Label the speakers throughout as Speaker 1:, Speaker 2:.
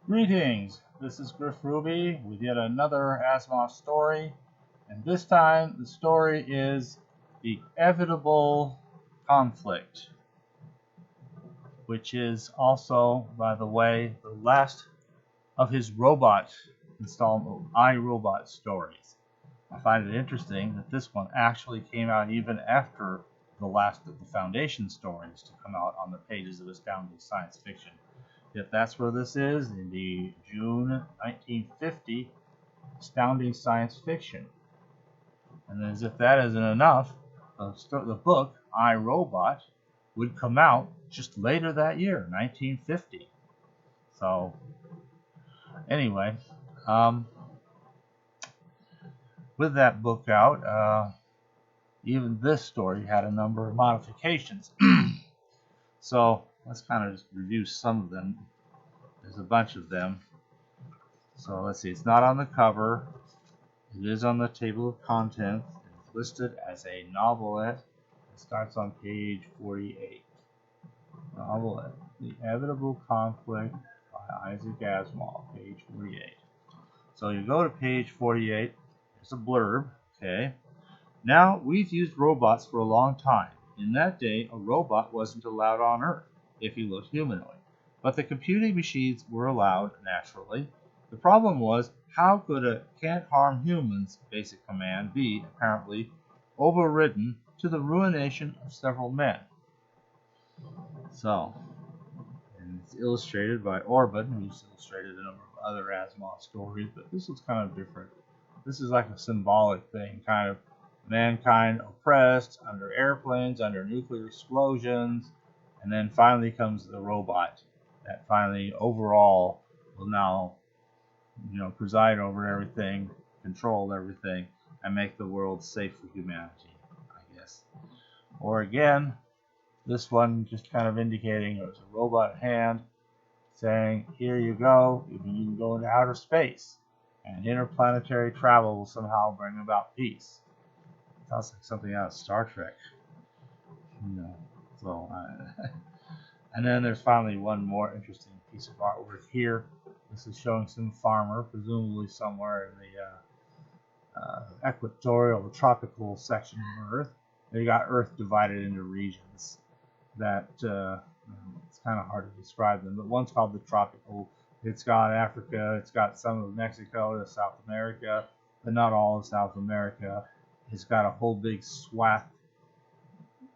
Speaker 1: Greetings, this is Griff Ruby with yet another Asimov story, and this time the story is The Evitable Conflict, which is also, by the way, the last of his robot installment, iRobot stories. I find it interesting that this one actually came out even after the last of the Foundation stories to come out on the pages of Astounding Science Fiction. Yet that's where this is, in the June 1950 Astounding Science Fiction. And as if that isn't enough, the book, I, Robot, would come out just later that year, 1950. So, anyway, with that book out, even this story had a number of modifications. So, let's kind of just review some of them. There's a bunch of them. So, let's see, it's not on the cover. It is on the table of contents. It's listed as a novelette. It starts on page 48. Novelette, The Evitable Conflict by Isaac Asimov, page 48. So you go to page 48. There's a blurb. Okay. Now, we've used robots for a long time. In that day, a robot wasn't allowed on Earth if he looked humanoid. But the computing machines were allowed, naturally. The problem was, how could a can't harm humans basic command be, apparently, overridden to the ruination of several men? So, and it's illustrated by Orban, who's illustrated a number of other Asimov stories, but this was kind of different. This is like a symbolic thing, kind of mankind oppressed, under airplanes, under nuclear explosions, and then finally comes the robot that finally, overall, will now, preside over everything, control everything, and make the world safe for humanity, I guess. Or again, this one just kind of indicating it was a robot hand saying, here you go, you can go into outer space, and interplanetary travel will somehow bring about peace. Sounds like something out of Star Trek. And then there's finally one more interesting piece of artwork here. This is showing some farmer, presumably somewhere in the equatorial or tropical section of Earth. They got Earth divided into regions that it's kind of hard to describe them, but one's called the tropical. It's got Africa, it's got some of Mexico, South America, but not all of South America. It's got a whole big swath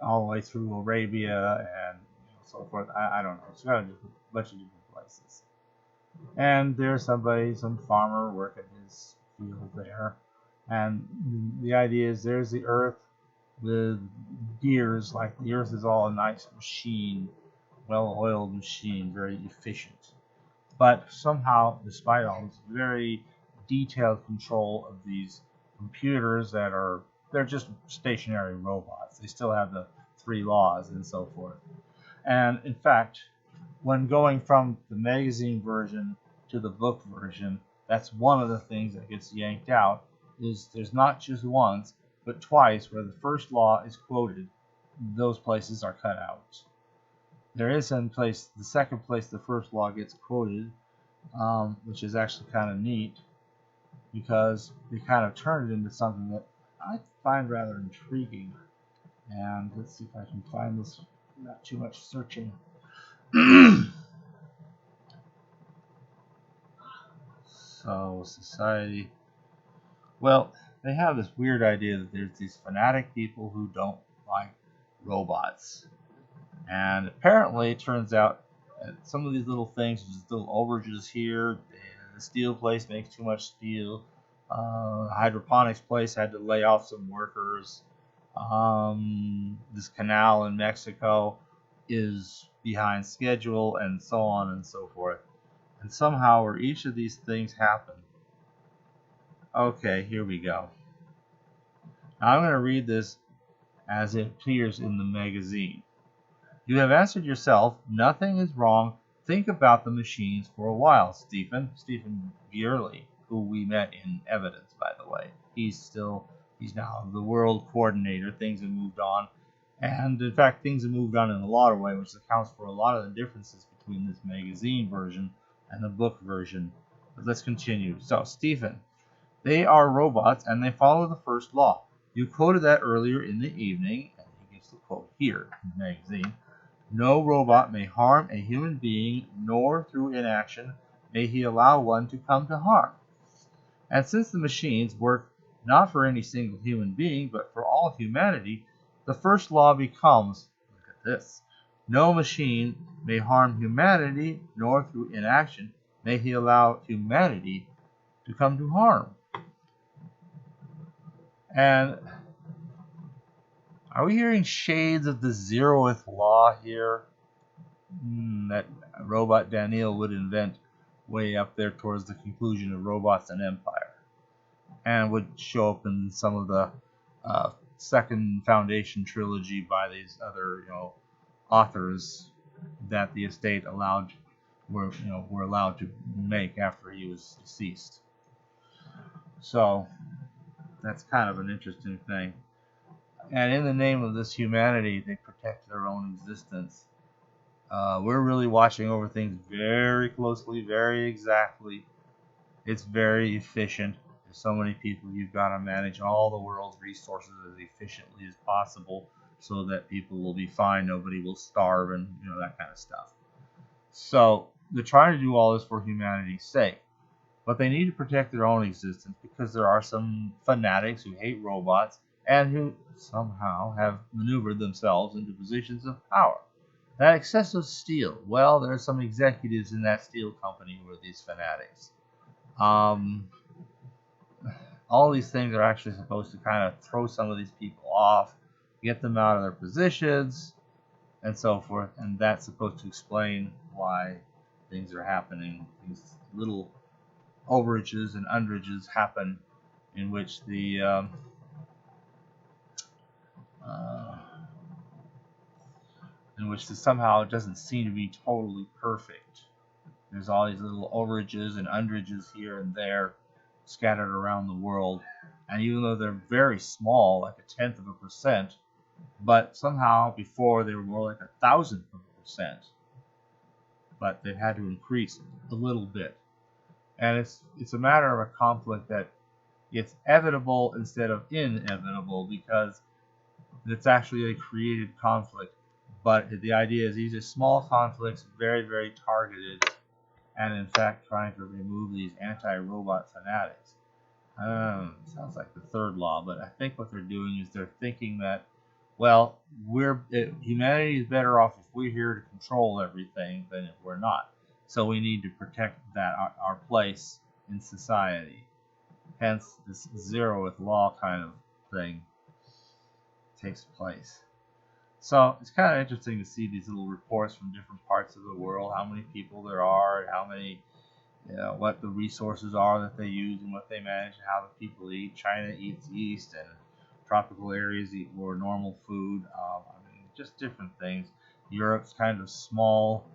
Speaker 1: all the way through Arabia and so forth. I don't know. It's got a bunch of different places. And there's some farmer working his field there. And the idea is there's the Earth with gears, like the Earth is all a nice machine, well-oiled machine, very efficient. But somehow, despite all this very detailed control of these computers they're just stationary robots. They still have the 3 laws and so forth. And in fact, when going from the magazine version to the book version, that's one of the things that gets yanked out, is there's not just once, but twice where the first law is quoted. Those places are cut out. There is some place, the second place the first law gets quoted, which is actually kind of neat, because they kind of turn it into something that I find rather intriguing. And let's see if I can find this, not too much searching. So, society. Well, they have this weird idea that there's these fanatic people who don't like robots. And apparently, it turns out that some of these little things, there's little overages here. The steel place makes too much steel. Hydroponics place had to lay off some workers. This canal in Mexico is behind schedule, and so on and so forth. And somehow, where each of these things happen. Okay, here we go. Now I'm going to read this as it appears in the magazine. You have answered yourself, nothing is wrong. Think about the machines for a while, Stephen Bierley, who we met in Evidence, by the way. He's now the world coordinator. Things have moved on. And in fact, things have moved on in a lot of ways, which accounts for a lot of the differences between this magazine version and the book version. But let's continue. So, Stephen, they are robots and they follow the first law. You quoted that earlier in the evening, and he gives the quote here in the magazine. No robot may harm a human being, nor through inaction may he allow one to come to harm. And since the machines work not for any single human being, but for all humanity, the first law becomes, look at this, no machine may harm humanity, nor through inaction may he allow humanity to come to harm. And are we hearing shades of the Zeroeth law here? That robot Daneel would invent way up there towards the conclusion of Robots and Empire, and would show up in some of the second Foundation trilogy by these other, authors that the estate were allowed to make after he was deceased. So that's kind of an interesting thing. And in the name of this humanity, they protect their own existence. We're really watching over things very closely, very exactly. It's very efficient. There's so many people, you've got to manage all the world's resources as efficiently as possible so that people will be fine, nobody will starve, and that kind of stuff. So they're trying to do all this for humanity's sake. But they need to protect their own existence because there are some fanatics who hate robots and who somehow have maneuvered themselves into positions of power. That excessive steel, well, there are some executives in that steel company who are these fanatics. All these things are actually supposed to kind of throw some of these people off, get them out of their positions, and so forth. And that's supposed to explain why things are happening. These little overages and underages happen in which somehow it doesn't seem to be totally perfect. There's all these little overages and underages here and there scattered around the world, and even though they're very small, like 0.1%, but somehow before they were more like 1,000%, but they've had to increase a little bit. And it's a matter of a conflict that it's evitable instead of inevitable because it's actually a created conflict. But the idea is these are small conflicts, very, very targeted, and in fact trying to remove these anti-robot fanatics. Sounds like the third law, but I think what they're doing is they're thinking that, well, humanity is better off if we're here to control everything than if we're not. So we need to protect that our place in society. Hence, this Zeroeth law kind of thing takes place. So it's kind of interesting to see these little reports from different parts of the world, how many people there are, and how many, what the resources are that they use and what they manage, and how the people eat. China eats yeast, and tropical areas eat more normal food. Just different things. Europe's kind of small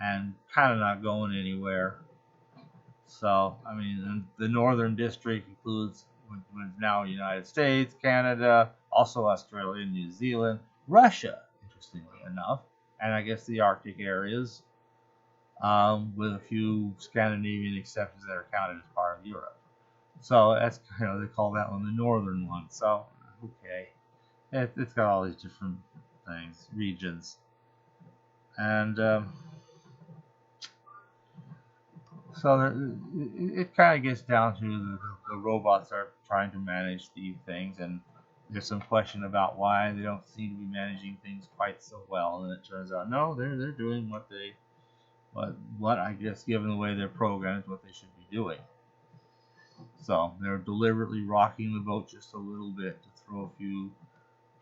Speaker 1: and kind of not going anywhere. So, the northern district includes now the United States, Canada, also Australia, New Zealand, Russia, interestingly enough, and I guess the Arctic areas, with a few Scandinavian exceptions that are counted as part of Europe. So that's they call that one the northern one. So okay, it's got all these different things, regions, and so it kind of gets down to the robots are trying to manage these things, and there's some question about why they don't seem to be managing things quite so well. And it turns out, no, they're doing what I guess, given the way they're programmed, is what they should be doing. So they're deliberately rocking the boat just a little bit to throw a few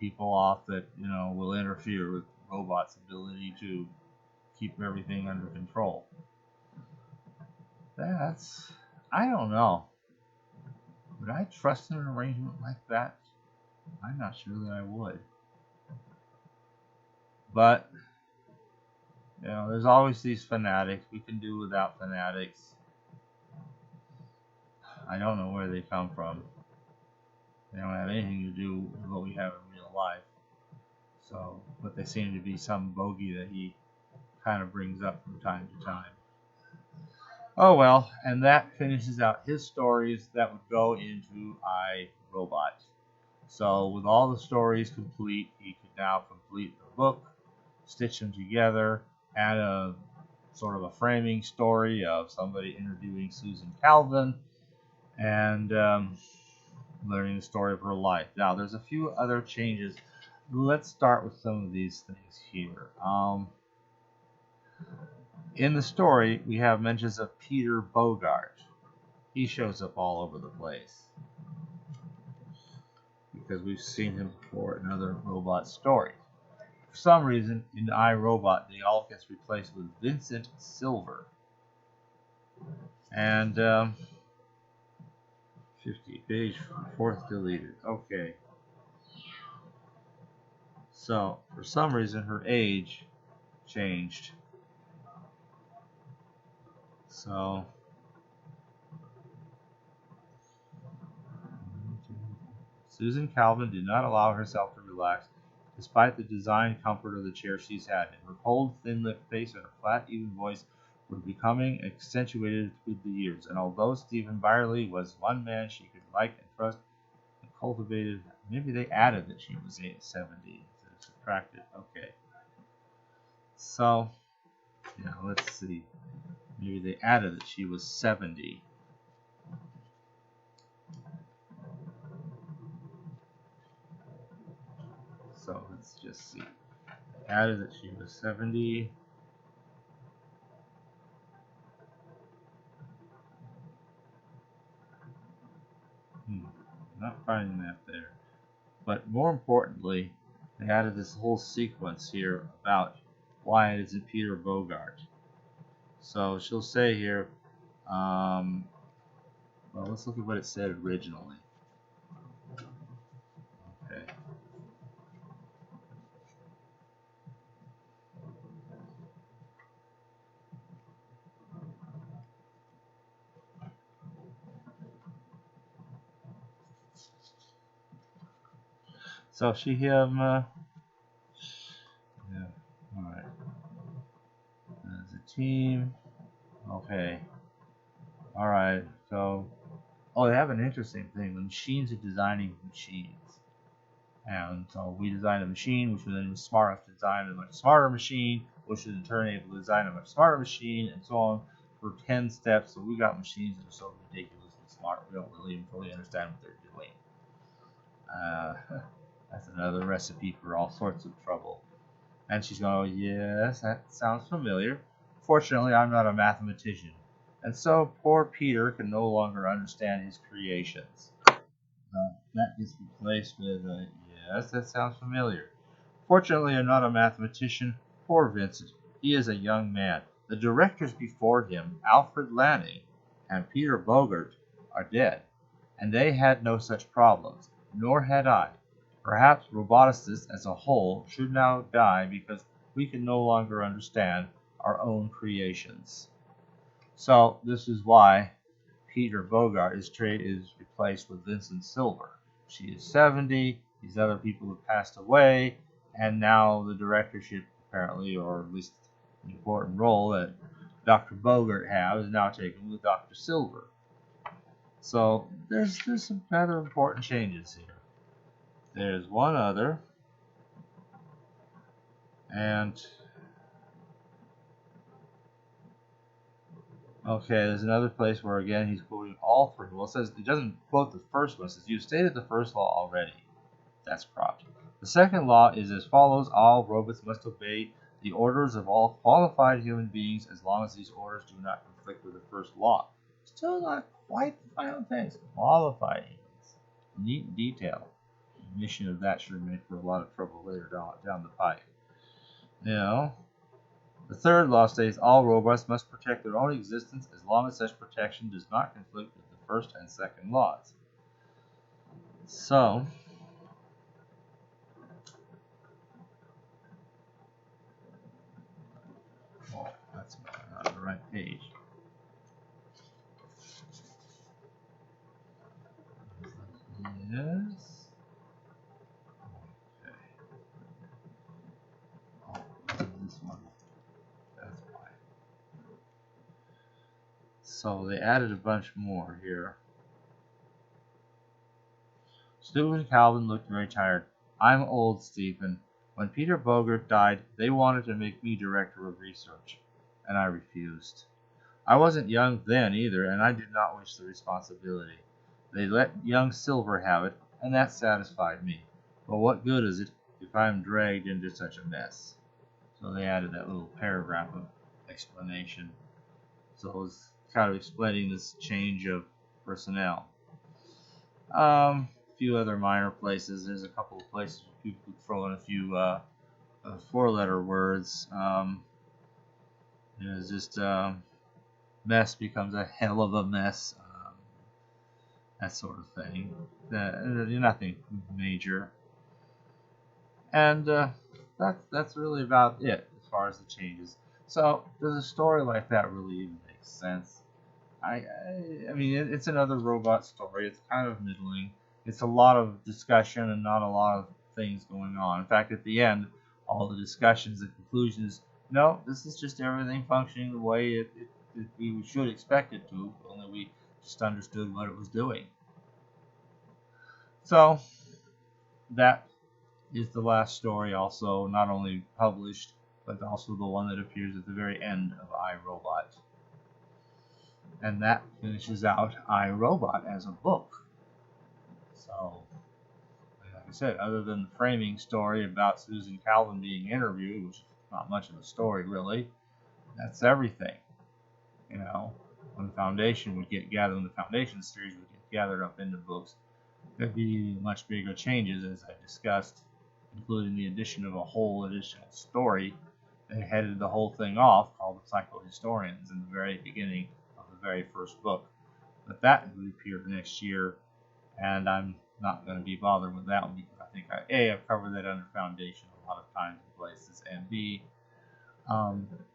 Speaker 1: people off that will interfere with robots' ability to keep everything under control. I don't know. Would I trust an arrangement like that? I'm not sure that I would. But, there's always these fanatics. We can do without fanatics. I don't know where they come from. They don't have anything to do with what we have in real life. So, but they seem to be some bogey that he kind of brings up from time to time. Oh well, and that finishes out his stories that would go into iRobot. So with all the stories complete, he could now complete the book, stitch them together, add a sort of a framing story of somebody interviewing Susan Calvin, and learning the story of her life. Now, there's a few other changes. Let's start with some of these things here. In the story, we have mentions of Peter Bogart. He shows up all over the place because we've seen him before in other robot stories. For some reason, in iRobot, the all gets replaced with Vincent Silver. And 50 page, fourth deleted. Okay. So, for some reason, her age changed. So, Susan Calvin did not allow herself to relax, despite the design comfort of the chair she's had. Her cold, thin-lipped face and her flat, even voice were becoming accentuated with the years. And although Stephen Byerly was one man she could like and trust and cultivated, maybe they added that she was 70. So subtracted. Okay. So, yeah, let's see. Maybe they added that she was 70. So let's just see. Added that she was 70. Not finding that there. But more importantly, they added this whole sequence here about why it isn't Peter Bogart. So she'll say here, well, let's look at what it said originally. Okay. So she yeah, all right. As a team, okay. All right. So, oh, they have an interesting thing. The machines are designing machines. And so we designed a machine, which then was smart enough to design a much smarter machine, which was in turn able to design a much smarter machine, and so on for 10 steps. So we got machines that are so ridiculously smart, we don't really even fully understand what they're doing. That's another recipe for all sorts of trouble. And she's going, oh, yes, that sounds familiar. Fortunately, I'm not a mathematician. And so poor Peter can no longer understand his creations. That gets replaced with, yes, that sounds familiar. Fortunately, I'm not a mathematician. Poor Vincent. He is a young man. The directors before him, Alfred Lanning and Peter Bogart, are dead, and they had no such problems, nor had I. Perhaps roboticists as a whole should now die because we can no longer understand our own creations. So this is why Peter Bogart is replaced with Vincent Silver. She is 70. These other people have passed away, and now the directorship apparently, or at least the important role that Dr. Bogart has, is now taken with Dr. Silver. So there's some rather important changes here. There's one other, and okay, there's another place where again he's quoting all three. Well, it says he doesn't quote the first one. It says you stated the first law already. That's cropped. The second law is as follows: all robots must obey the orders of all qualified human beings as long as these orders do not conflict with the first law. Still not quite the final text. Qualified humans. Neat detail. The omission of that should make for a lot of trouble later down the pike. The third law states all robots must protect their own existence as long as such protection does not conflict with the first and second laws. So, that's not the right page. Yes. Okay. Oh, this one. That's why. So they added a bunch more here. Stephen Calvin looked very tired. I'm old, Stephen. When Peter Bogart died, they wanted to make me director of research, and I refused. I wasn't young then either, and I did not wish the responsibility. They let young Silver have it, and that satisfied me. But what good is it if I'm dragged into such a mess? So they added that little paragraph of explanation. So it was kind of explaining this change of personnel. A few other minor places. There's a couple of places where people could throw in a few four-letter words. It's just mess becomes a hell of a mess. That sort of thing. Nothing major. And that's really about it as far as the changes. So does a story like that really even make sense? I mean, it's another robot story. It's kind of middling. It's a lot of discussion and not a lot of things going on. In fact, at the end, all the discussions, the conclusions, no, this is just everything functioning the way we should expect it to, only we just understood what it was doing. So that is the last story, also not only published, but also the one that appears at the very end of iRobot. And that finishes out iRobot as a book. So, like I said, other than the framing story about Susan Calvin being interviewed, which is not much of a story really, that's everything. You know, when the Foundation would get gathered, when the Foundation series would get gathered up into books, there'd be much bigger changes, as I discussed, including the addition of a whole additional story that headed the whole thing off, called the Psychohistorians, in the very beginning of the very first book. But that will appear next year, and I'm not going to be bothered with that one because I think I've covered that under Foundation a lot of times and places, and B,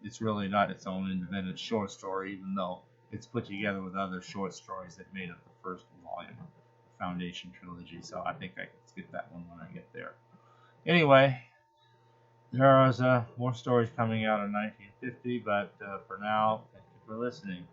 Speaker 1: it's really not its own independent short story, even though it's put together with other short stories that made up the first volume of the Foundation trilogy. So I think I can skip that one when I get there. Anyway, there is more stories coming out in 1950, but for now, thank you for listening.